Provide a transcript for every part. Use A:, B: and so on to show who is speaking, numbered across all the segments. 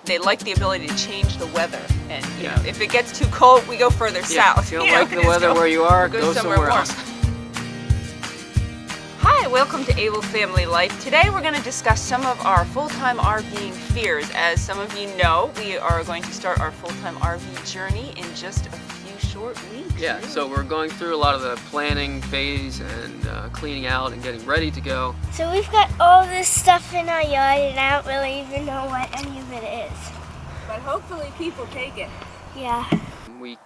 A: they like the ability to change the weather. And you know, if it gets too cold, we go further south.
B: If you don't like the weather where you are, go somewhere else.
A: Hi, welcome to Able Family Life. Today we're going to discuss some of our full-time RVing fears. As some of you know, we are going to start our full-time RV journey in just a few short weeks.
B: Yeah, so we're going through a lot of the planning phase and cleaning out and getting ready to go.
C: So we've got all this stuff in our yard and I don't really even know what any of it is.
A: But hopefully people take it.
C: Yeah.
B: We've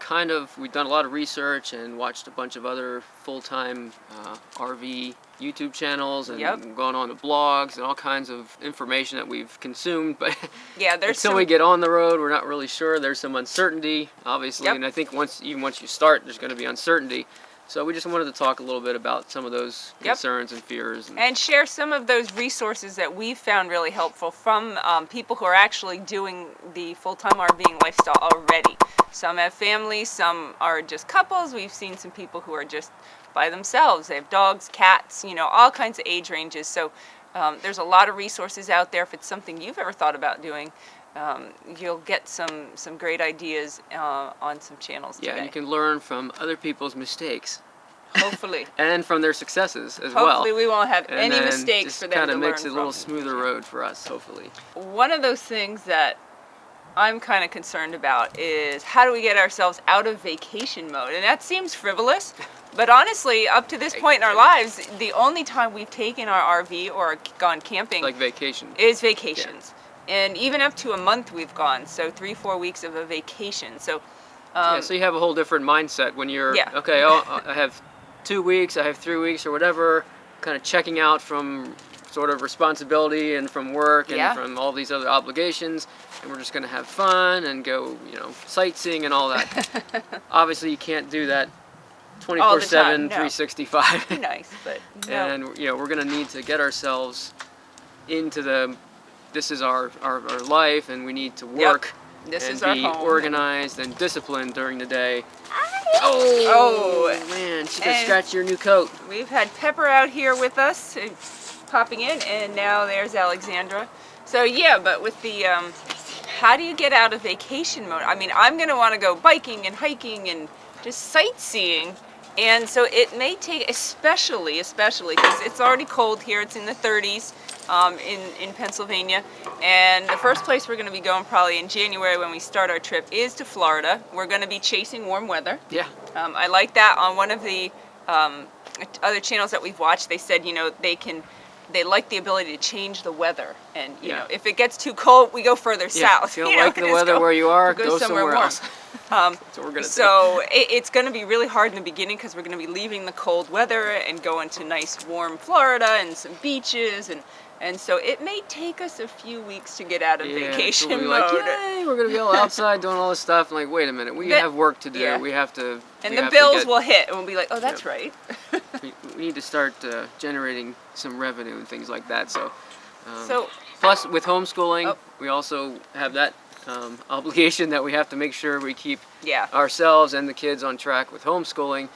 B: done a lot of research and watched a bunch of other full-time RV YouTube channels and gone on to blogs and all kinds of information that we've consumed. But
A: yeah,
B: until we get on the road, we're not really sure. There's some uncertainty, obviously, and I think once you start, there's going to be uncertainty. So we just wanted to talk a little bit about some of those concerns and fears.
A: And share some of those resources that we've found really helpful from people who are actually doing the full-time RVing lifestyle already. Some have families, some are just couples. We've seen some people who are just by themselves. They have dogs, cats, you know, all kinds of age ranges. So there's a lot of resources out there. If it's something you've ever thought about doing, you'll get some great ideas on some channels today.
B: Yeah, and you can learn from other people's mistakes.
A: Hopefully.
B: And from their successes as
A: well.
B: well.
A: Hopefully we won't have any mistakes for them to learn from.
B: Kind of makes it a little smoother road for us, hopefully.
A: One of those things that I'm kind of concerned about is how do we get ourselves out of vacation mode? And that seems frivolous, but honestly, up to this point in our lives, the only time we've taken our RV or gone camping
B: like vacation
A: is vacations. Yeah. And even up to a month we've gone, so 3-4 weeks of a vacation. So
B: so you have a whole different mindset when you're okay, I have 2 weeks, I have 3 weeks or whatever, kind of checking out from sort of responsibility and from work and from all these other obligations, and we're just going to have fun and go, you know, sightseeing and all that. Obviously, you can't do that 24/7, 365.
A: Nice, but no.
B: And you know, we're going to need to get ourselves into this is our life, and we need to work and be organized and disciplined during the day. Oh man, she's gonna scratch your new coat.
A: We've had Pepper out here with us, popping in, and now there's Alexandra. So yeah, but with the how do you get out of vacation mode? I mean, I'm gonna want to go biking and hiking and just sightseeing, and so it may take, especially because it's already cold here. It's in the 30s in Pennsylvania, and the first place we're going to be going probably in January when we start our trip is to Florida. We're going to be chasing warm weather.
B: Yeah.
A: I like that. On one of the other channels that we've watched, they said, you know, they like the ability to change the weather, and you know, if it gets too cold, we go further south.
B: If you don't like the weather where you are, go somewhere else.
A: That's
B: what we're gonna do.
A: So it's going to be really hard in the beginning because we're going to be leaving the cold weather and going to nice warm Florida and some beaches, and so it may take us a few weeks to get out of vacation mode.
B: Like, yay, we're going to be all outside doing all this stuff. I'm like, wait a minute, we have work to do.
A: Yeah.
B: We have to.
A: And the bills will hit, and we'll be like, oh, that's right.
B: we need to start generating some revenue and things like that. So plus with homeschooling, we also have that obligation that we have to make sure we keep ourselves and the kids on track with homeschooling,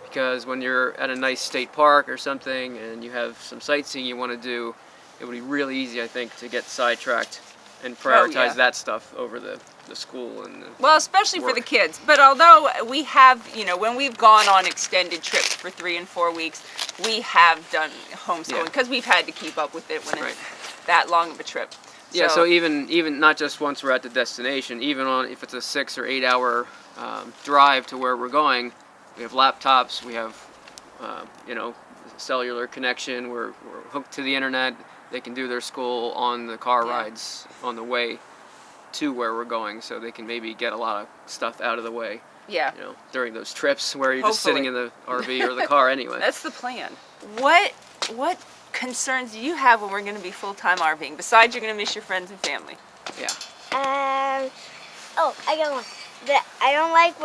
B: because when you're at a nice state park or something and you have some sightseeing you want to do, it would be really easy, I think, to get sidetracked and prioritize that stuff over the school and
A: well, especially for the kids. But although we have, you know, when we've gone on extended trips for 3 and 4 weeks, we have done homeschooling because we've had to keep up with it when it's that long of a trip.
B: Yeah, so even not just once we're at the destination, even if it's a 6 or 8 hour drive to where we're going, we have laptops, we have you know, cellular connection, we're hooked to the internet. They can do their school on the car rides on the way to where we're going, so they can maybe get a lot of stuff out of the way. Yeah. You know, during those trips where you're just sitting in the RV or the car anyway.
A: That's the plan. What concerns do you have when we're going to be full-time RVing, besides you're going to miss your friends and family?
B: Yeah.
C: Oh, I got one. I don't like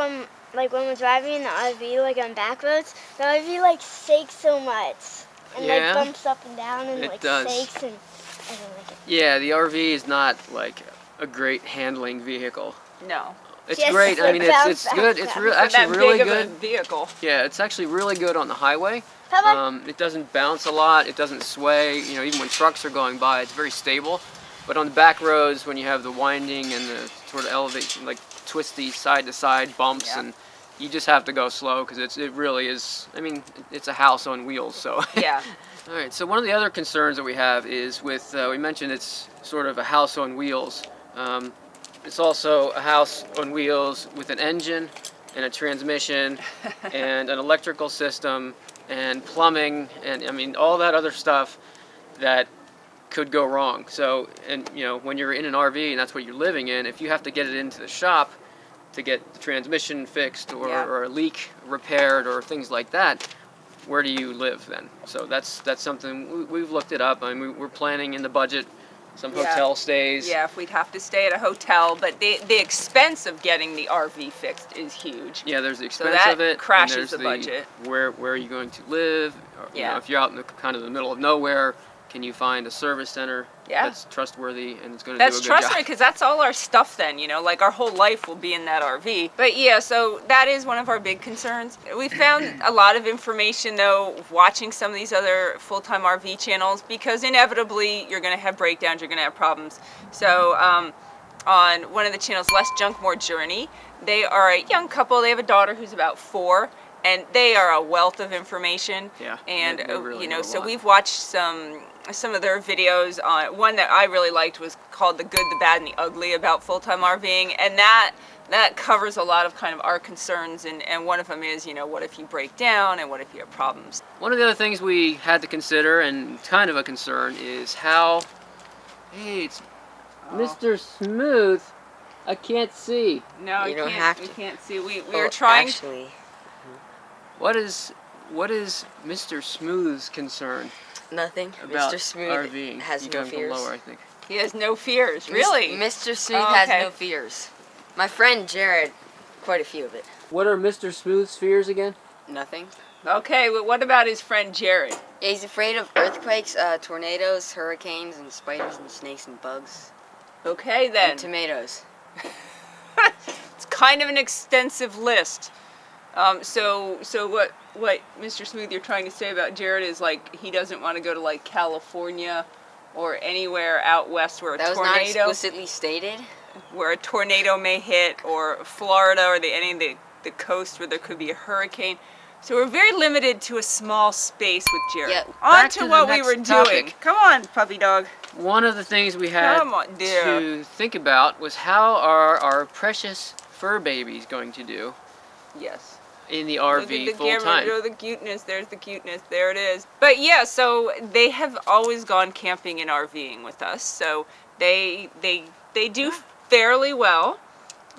C: when we're driving in the RV, like on back roads, the RV like shakes so much. And like bumps up and down and like shakes, and I don't like it.
B: Yeah, the RV is not like a great handling vehicle.
A: No.
B: It's great. I mean, it's good. It's actually really good.
A: Vehicle.
B: Yeah, it's actually really good on the highway. It doesn't bounce a lot. It doesn't sway. You know, even when trucks are going by, it's very stable. But on the back roads, when you have the winding and the sort of elevation, like twisty side-to-side bumps, and you just have to go slow because it really is. I mean, it's a house on wheels, so.
A: Yeah.
B: All right. So one of the other concerns that we have is with we mentioned it's sort of a house on wheels. It's also a house on wheels with an engine and a transmission and an electrical system and plumbing and I mean all that other stuff that could go wrong. So, and you know, when you're in an RV and that's what you're living in, if you have to get it into the shop to get the transmission fixed or a leak repaired or things like that, where do you live then? So that's something we've looked it up. I mean, we're planning in the budget some hotel stays.
A: Yeah, if we'd have to stay at a hotel, but the expense of getting the RV fixed is huge.
B: Yeah, there's the expense
A: so that
B: of it.
A: crashes the budget.
B: Where are you going to live? Or, you know, if you're out in the kind of the middle of nowhere, can you find a service center that's trustworthy and it's going to do a good job? That's
A: trustworthy because that's all our stuff then, you know, like our whole life will be in that RV. But yeah, so that is one of our big concerns. We found a lot of information though watching some of these other full-time RV channels because inevitably you're going to have breakdowns, you're going to have problems. So on one of the channels, Less Junk, More Journey, they are a young couple. They have a daughter who's about 4. And they are a wealth of information.
B: Yeah.
A: And
B: they really
A: you know, so
B: lot.
A: we've watched some of their videos. One that I really liked was called "The Good, the Bad, and the Ugly" about full-time RVing, and that covers a lot of kind of our concerns. And one of them is, you know, what if you break down, and what if you have problems?
B: One of the other things we had to consider, and kind of a concern, is how. Hey, it's Mr. Smooth. I can't see.
A: No,
D: you don't have to.
A: We can't see. We are trying.
D: Actually.
B: What is Mr. Smooth's concern?
D: Nothing.
B: About
D: Mr. Smooth
B: RVing?
D: has
B: you
D: no
B: got
D: fears.
B: Lower, I think.
A: He has no fears, really.
D: Mr. Smooth
A: Oh,
D: has
A: okay.
D: no fears. My friend Jarod, quite a few of it.
B: What are Mr. Smooth's fears again?
D: Nothing.
A: Okay, well, what about his friend Jarod?
D: Yeah, he's afraid of earthquakes, tornadoes, hurricanes, and spiders and snakes and bugs.
A: Okay, then.
D: And tomatoes.
A: It's kind of an extensive list. So what Mr. Smooth you're trying to say about Jarod is like he doesn't want to go to like California or anywhere out west where a
D: That was
A: tornado
D: not explicitly stated.
A: where a tornado may hit, or Florida or any of the coast where there could be a hurricane. So we're very limited to a small space with Jarod.
D: Yeah,
A: on to what we were doing.
B: topic.
A: Come on, puppy dog.
B: One of the things we had
A: Come on, dear.
B: to think about was how are our precious fur babies going to do
A: Yes.
B: in the RV full
A: camera,
B: time?
A: the cuteness, there's the cuteness, there it is. But yeah, so they have always gone camping and RVing with us, so they do fairly well.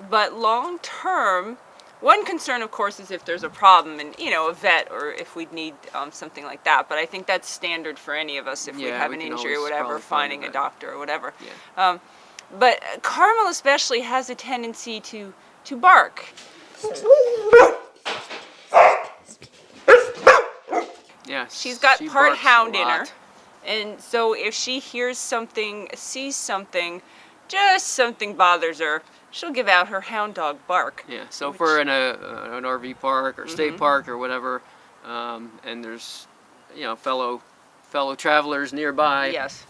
A: But long term, one concern, of course, is if there's a problem and, you know, a vet or if we'd need something like that. But I think that's standard for any of us if we have an injury or whatever, finding a doctor or whatever.
B: Yeah.
A: But Carmel especially has a tendency to bark.
B: Yeah,
A: She's got
B: she
A: part
B: barks a
A: hound in her.
B: lot.
A: And so if she hears something, sees something, just something bothers her, she'll give out her hound dog bark.
B: Yeah, so if we're in an RV park or state park or whatever, and there's, you know, fellow travelers nearby,
A: Yes.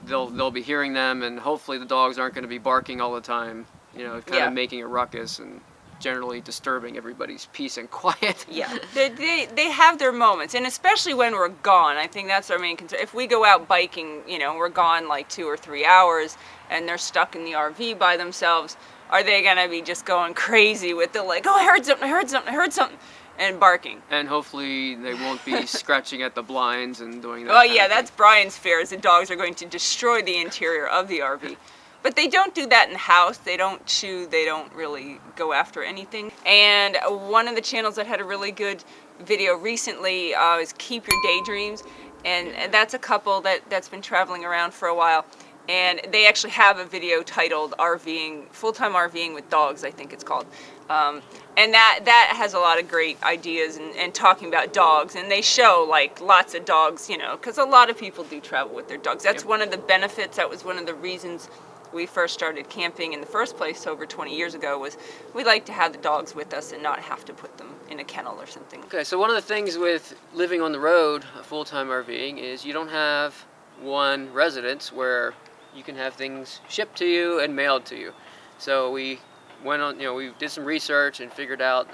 B: they'll be hearing them, and hopefully the dogs aren't going to be barking all the time, you know, kind of making a ruckus and generally disturbing everybody's peace and quiet.
A: Yeah, they have their moments, and especially when we're gone. I think that's our main concern. If we go out biking, you know, we're gone like 2 or 3 hours, and they're stuck in the RV by themselves, are they gonna be just going crazy with the like, oh, I heard something, and barking?
B: And hopefully they won't be scratching at the blinds and doing that.
A: Well,
B: kind
A: yeah,
B: of thing.
A: that's Brian's fear, is the dogs are going to destroy the interior of the RV. But they don't do that in the house. They don't chew. They don't really go after anything. And one of the channels that had a really good video recently is Keep Your Daydreams. And that's a couple that's been traveling around for a while. And they actually have a video titled RVing, Full-Time RVing with Dogs, I think it's called. And that has a lot of great ideas and talking about dogs. And they show like lots of dogs, you know, because a lot of people do travel with their dogs. That's one of the benefits. That was one of the reasons we first started camping in the first place over 20 years ago, was we like to have the dogs with us and not have to put them in a kennel or something.
B: Okay, so one of the things with living on the road, full-time RVing, is you don't have one residence where you can have things shipped to you and mailed to you. So we went on, we did some research and figured out,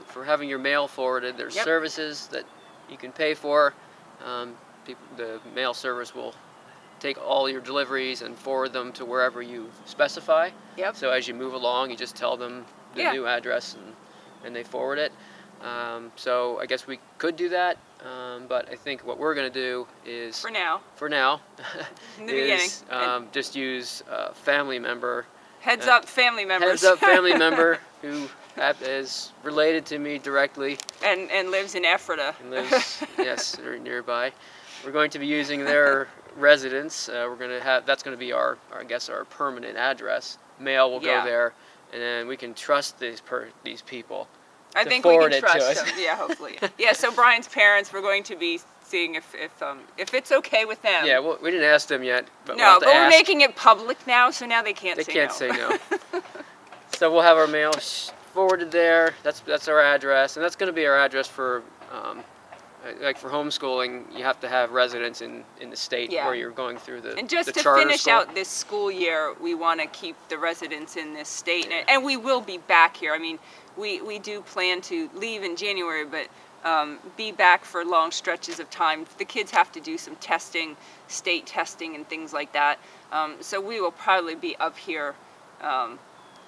B: for having your mail forwarded, there's services that you can pay for. The mail service will take all your deliveries and forward them to wherever you specify.
A: Yep.
B: So as you move along, you just tell them the new address and they forward it. So I guess we could do that, but I think what we're going to do is...
A: For now. In the
B: beginning. Just use a family member.
A: Heads up, family members.
B: Heads up, family member who is related to me directly.
A: And lives in Ephrata.
B: And lives, yes, nearby. We're going to be using their residence. We're going to have, that's going to be our permanent address. Mail will go there, and then we can trust these people.
A: I think we can trust them. Yeah, hopefully. Yeah. So Brian's parents, we're going to be seeing if it's okay with them.
B: Yeah. Well, we didn't ask them yet. But
A: no, but we're making it public now, so now they can't say no.
B: They can't say no. So we'll have our mail forwarded there. That's our address, and that's going to be our address for. Like for homeschooling, you have to have residence in the state where you're going through the
A: And just
B: the
A: to
B: charter
A: finish
B: school.
A: out this school year, we want to keep the residents in this state, and we will be back here. I mean, we do plan to leave in January, but be back for long stretches of time. The kids have to do some testing, state testing and things like that. So we will probably be up here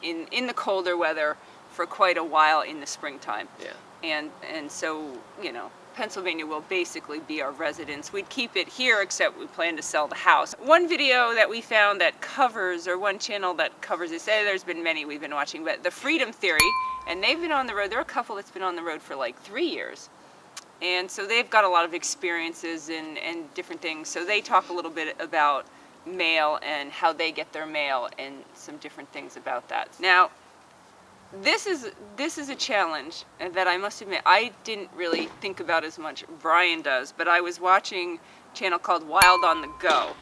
A: in the colder weather for quite a while in the springtime.
B: Yeah.
A: And so, Pennsylvania will basically be our residence. We'd keep it here, except we plan to sell the house. One video that we found that covers, or one channel that covers this, there's been many we've been watching, but the Freedom Theory, and they've been on the road. They're a couple that's been on the road for like 3 years. And so they've got a lot of experiences and different things. So they talk a little bit about mail and how they get their mail and some different things about that. Now, this is a challenge that I must admit I didn't really think about as much. Brian does, but I was watching a channel called Wild on the Go,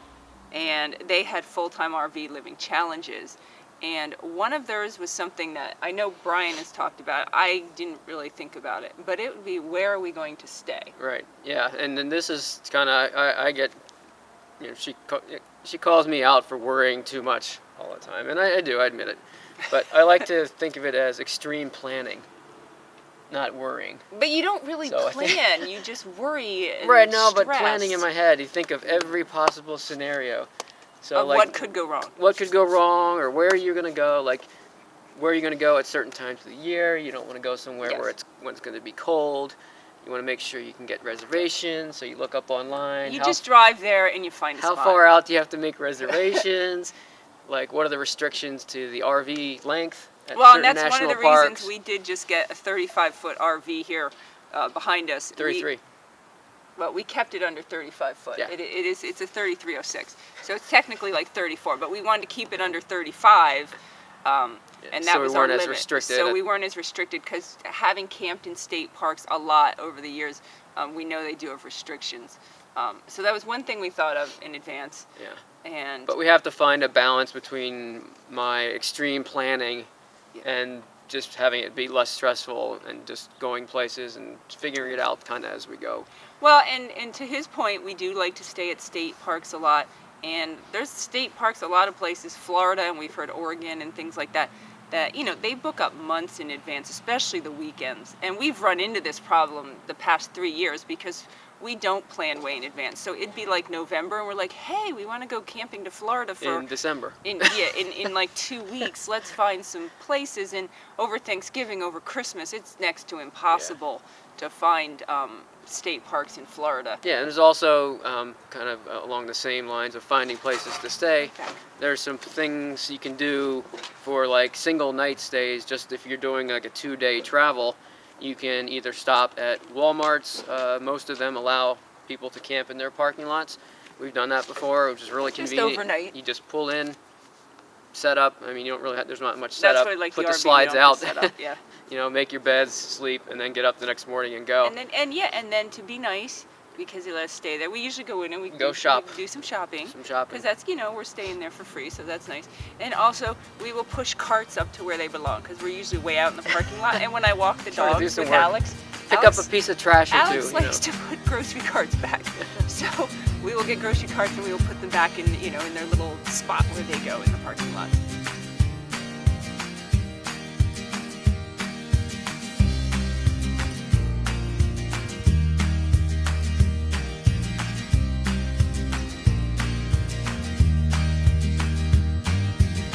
A: and they had full-time RV living challenges. And one of theirs was something that I know Brian has talked about. I didn't really think about it, but it would be, where are we going to stay?
B: Right. Yeah. And then this is kind of I get, she calls me out for worrying too much all the time, and I do, I admit it. But I like to think of it as extreme planning, not worrying.
A: But you don't really plan. You just worry and
B: right, no,
A: stress.
B: But planning in my head, you think of every possible scenario. So
A: of what could go wrong.
B: What could go wrong, or where you're going to go, like where you're going to go at certain times of the year. You don't want to go somewhere when it's going to be cold. You want to make sure you can get reservations, so you look up online.
A: You just drive there and you find a spot.
B: How far out do you have to make reservations? Like, what are the restrictions to the RV length at
A: well,
B: certain
A: and that's
B: national
A: one of the
B: parks?
A: reasons we did just get a 35-foot RV here behind us.
B: 33.
A: Well, we kept it under 35 foot.
B: Yeah.
A: It's a 3306. So it's technically like 34, but we wanted to keep it under 35, and that was our limit.
B: So we weren't as restricted.
A: So we weren't as restricted, because having camped in state parks a lot over the years, we know they do have restrictions. So that was one thing we thought of in advance.
B: Yeah.
A: But
B: we have to find a balance between my extreme planning and just having it be less stressful and just going places and figuring it out kind of as we go.
A: Well, and to his point, we do like to stay at state parks a lot. And there's state parks a lot of places, Florida, and we've heard Oregon and things like that, they book up months in advance, especially the weekends. And we've run into this problem the past 3 years because we don't plan way in advance. So it'd be like November, and we're like, hey, we want to go camping to Florida for...
B: In December.
A: In like 2 weeks. Let's find some places. And over Thanksgiving, over Christmas, it's next to impossible to find state parks in Florida.
B: Yeah, and there's also kind of along the same lines of finding places to stay.
A: Okay.
B: There's some things you can do for like single night stays, just if you're doing like a 2-day travel. You can either stop at Walmarts. Most of them allow people to camp in their parking lots. We've done that before, which is really convenient.
A: Just overnight.
B: You just pull in, set up. I mean, you don't really there's not much setup.
A: That's like
B: put
A: the
B: the slides out.
A: Set up, yeah.
B: Make your beds, sleep, and then get up the next morning and go.
A: And then to be nice, because they let us stay there, we usually go in and we
B: go
A: do some shopping. Because that's, we're staying there for free, so that's nice. And also, we will push carts up to where they belong, because we're usually way out in the parking lot. And when I walk the dogs with Alex,
B: pick up a piece of trash or
A: Alex
B: two.
A: likes to put grocery carts back. So we will get grocery carts and we will put them back in, you know, in their little spot where they go in the parking lot.